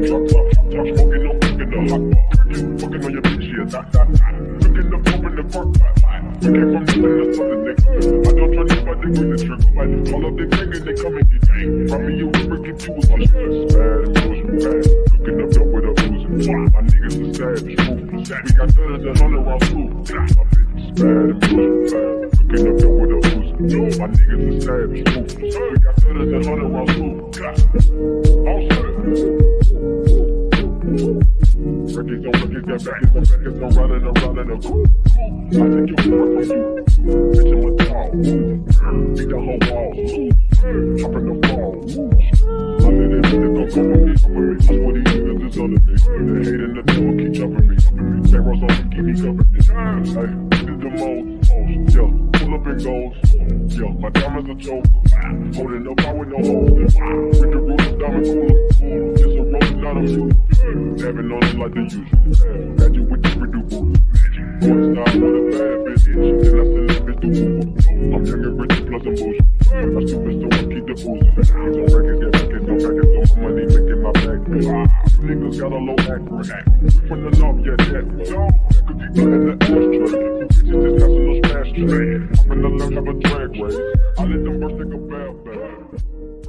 smoking, no cooking the hot pot. Fucking on your bitch, yeah, that. Cooking the pump in the park, we came from nothing to something, nigga. I don't try nobody with the trigger, but all of they banging, they come and get gang. From me, you ever get you with my shit. Bad and bad. Cooking up dope with a oozing. My niggas are savage, ruthless. We got thudders and 100 round school. My bitch is bad and bad. Cooking up dope with a oozing. My niggas are savage, ruthless. We got thudders and 100 round school. All set. Records on records, got backers on backers, I'm riding around in a coupe. I take your work from you, bitch, I'm a dog. Beat the whole wall, hop in the fall. I let it go for me. That's what these niggas is under me. The hate and the devil keep jumping me. Barrels on me, keep me covered. Hey, this is the most, yeah. Pull up and goes, yeah. My diamonds a joke, holding up, I with no holes. We can roll the diamond cooler, it's a road, not a mule. Dabbing on it like the usual. Magic with the pretty rules. Going style with a bad bitch, then I send that bitch to Google. I'm young and rich, plus I'm bullshit. I stupid, so I keep the boozing. Don't records, get back, don't back, so my money making my bag. Niggas got a low accurate. We from the north, yeah, that. Could keep in the ashtray. Bitches just got some smash tray. Up in the left, have a drag race. I let them burst like a bad.